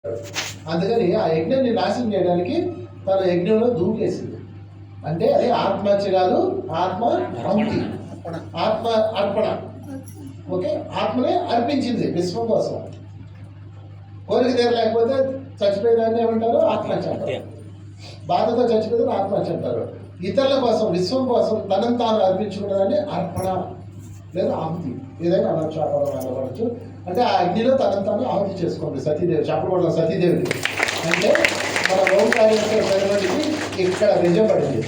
అందుకని ఆ యజ్ఞాన్ని నాశనం చేయడానికి తన యజ్ఞంలో దూకేసింది. అంటే అది ఆత్మహత్య కాదు, ఆత్మ అహుతి, ఆత్మ అర్పణ. ఓకే, ఆత్మనే అర్పించింది విశ్వం కోసం. కోరిక తీరలేకపోతే చచ్చిపోయేదాన్ని ఏమంటారు? ఆత్మహత్య అంటారు. బాధతో చచ్చిపోతే ఆత్మహత్య అంటారు. ఇతరుల కోసం, విశ్వం కోసం తనను తాను అర్పించుకున్నదాన్ని అర్పణ లేదా ఆహుతి, ఏదైనా అనొచ్చు, అనవచ్చు. అంటే ఆ అగ్నిలో తనను తాను ఆహుతి చేసుకోండి. సతీదేవి చెప్పకూడదు. సతీదేవి అంటే మన ఓంకారేశ్వరుడికి ఇక్కడ నిజపడింది.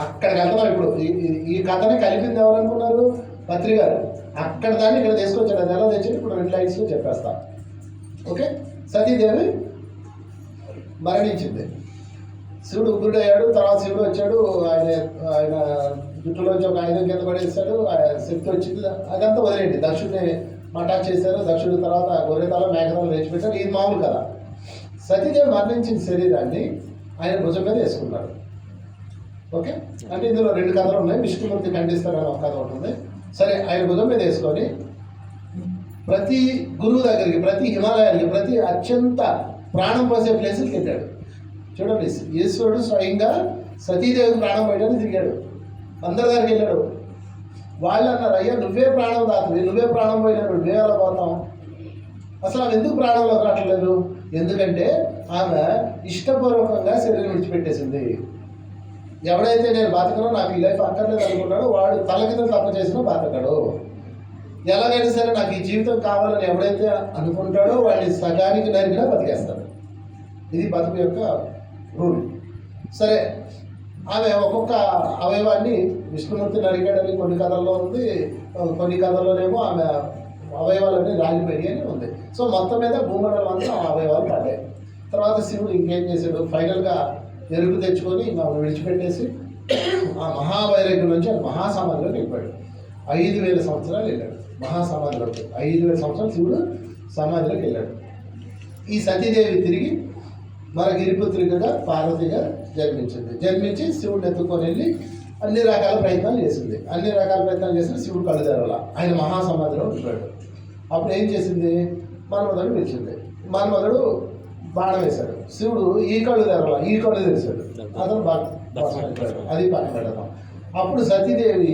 అక్కడ కథనం ఇప్పుడు ఈ కథని కలిపింది ఎవరనుకున్నారు? పత్రి గారు. అక్కడ దాన్ని ఇక్కడ తీసుకొచ్చాడు. అది ఎలా తెచ్చి ఇప్పుడు 2 లైన్స్లో చెప్పేస్తా. ఓకే, సతీదేవి మరణించింది. శివుడు ఉగ్రుడయ్యాడు. తర్వాత శివుడు వచ్చాడు. ఆయన జుట్టులోంచి ఒక ఆయుధం కింద పడేస్తాడు. శక్తి వచ్చింది. అదంతా వదిలేండి. దక్షుడిని అటాక్ చేశారు. దక్షుడి తర్వాత గొర్రెతల మేఘతలు వేచిపెట్టారు. ఇది మామూలు కదా. సతీదేవి మరణించిన శరీరాన్ని ఆయన భుజం మీద వేసుకున్నాడు. ఓకే, అంటే ఇందులో 2 కథలు ఉన్నాయి. విష్ణుమూర్తి ఖండిస్తారని ఒక కథ ఉంటుంది. సరే, ఆయన భుజం మీద వేసుకొని ప్రతి గురువు దగ్గరికి, ప్రతి హిమాలయాలకి, ప్రతి అత్యంత ప్రాణం పోసే ప్లేసులకి వెళ్ళాడు. చూడండి, ఈశ్వరుడు స్వయంగా సతీదేవి ప్రాణం పోయడానికి తిరిగాడు. అందరి దగ్గరికి వెళ్ళాడు. వాళ్ళు అన్నారు, అయ్యా నువ్వే ప్రాణం దాతవి, నువ్వే ప్రాణం పోయినాడు, నువ్వే ఎలా పోతాం? అసలు ఆమె ఎందుకు ప్రాణంలో రావట్లేదు? ఎందుకంటే ఆమె ఇష్టపూర్వకంగా శరీరం విడిచిపెట్టేసింది. ఎవడైతే నేను బతకనో, నాకు ఈ లైఫ్ అక్కర్లేదు అనుకున్నాడో వాడు తల కింద తప్పు చేసినా బతకడు. ఎలాగైనా సరే నాకు ఈ జీవితం కావాలని ఎవడైతే అనుకుంటాడో వాడిని సగానికి నరికినా బతికేస్తాడు. ఇది బతుకు యొక్క రూల్. సరే, ఆమె ఒక్కొక్క అవయవాన్ని విష్ణుమూర్తి నరికాడని కొన్ని కథల్లో ఉంది. కొన్ని కథల్లోనేమో ఆమె అవయవాలన్నీ రాలిపోయి అని ఉంది. సో మొత్తం మీద భూమండలం అంతా ఆ అవయవాలు పడ్డాయి. తర్వాత శివుడు ఇంకేం చేశాడు? ఫైనల్గా ఎరుపు తెచ్చుకొని ఆమె విడిచిపెట్టేసి ఆ మహావైరాగ్యం నుంచి ఆ మహాసమాధిలోకి వెళ్ళిపోయాడు. 5000 సంవత్సరాలు వెళ్ళాడు మహాసమాధిలోకి. 5000 సంవత్సరాలు శివుడు సమాధిలోకి వెళ్ళాడు. ఈ సతీదేవి తిరిగి మన గిరిపుత్రికగా పార్వతిగా జన్మించి శివుడిని ఎత్తుకొని వెళ్ళి అన్ని రకాల ప్రయత్నాలు చేసింది. అన్ని రకాల ప్రయత్నాలు చేసి శివుడు కళ్ళు తెరవాల. ఆయన మహాసమాధిలో ఉండిపోయాడు. అప్పుడు ఏం చేసింది? మన్మధుడు పిలిచింది. మన్మధుడు బాణం వేశాడు. శివుడు ఈ కళ్ళు తెరవాల, ఈ కళ్ళు తెరిచాడు. అతను అది పక్కన పెడతాం. అప్పుడు సతీదేవి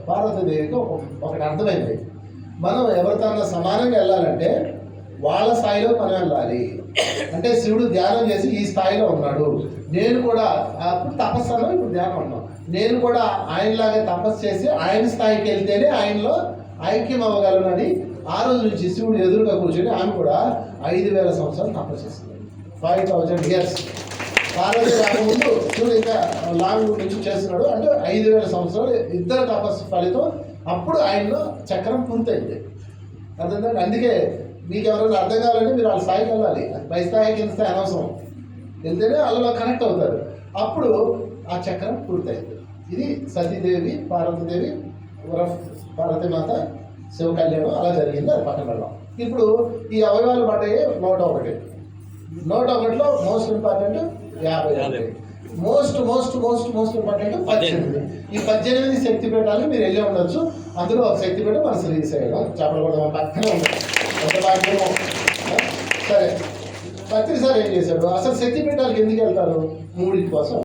పార్వతీదేవికి ఒకటి అర్థమైంది. మనం ఎవరితో సమానంగా వెళ్ళాలంటే వాళ్ళ స్థాయిలో మనం వెళ్ళాలి. అంటే శివుడు ధ్యానం చేసి ఈ స్థాయిలో ఉన్నాడు, నేను కూడా అప్పుడు తపస్సు అన్నాం, ఇప్పుడు ధ్యానం అన్నాం. నేను కూడా ఆయనలాగే తపస్సు చేసి ఆయన స్థాయికి వెళ్తేనే ఆయనలో ఐక్యం అవ్వగలనని ఆ రోజు నుంచి శివుడు ఎదురుగా కూర్చొని ఆమె కూడా 5000 సంవత్సరాలు తపస్సు చేస్తుంది. 5000 years. పార్వతి రాకముందు శివుడు ఇంకా లాంగ్ నుంచి చేస్తున్నాడు. అంటే 5000 సంవత్సరాలు ఇద్దరు తపస్సు ఫలితం. అప్పుడు ఆయనలో చక్రం పూర్తయింది. అర్థంటే అందుకే మీకు ఎవరైనా అర్థం కావాలంటే మీరు వాళ్ళ స్థాయికి వెళ్ళాలి. పై స్థాయి కింద స్థాయి అనవసరం. వెళ్తేనే వాళ్ళలో కనెక్ట్ అవుతారు. అప్పుడు ఆ చక్రం పూర్తయింది. ఇది సతీదేవి పార్వతీదేవి పార్వతీమాత శివ కళ్యాణం అలా జరిగింది. అది పక్కన వెళ్ళాం. ఇప్పుడు ఈ అవయవాలు పడ్డాయి 101. 101లో మోస్ట్ ఇంపార్టెంట్ 50. Most important 18. ఈ 18 శక్తి పీఠాలు మీరు వెళ్ళి ఉండొచ్చు. అందులో ఒక శక్తి పీఠం మన శ్రీశైలం చెప్పకూడదు, పక్కనే ఉంటుంది. సరే, పత్రి సార్ ఏం చేశాడు? అసలు శక్తి పీఠాలకు ఎందుకు వెళ్తారు? 3 కోసం.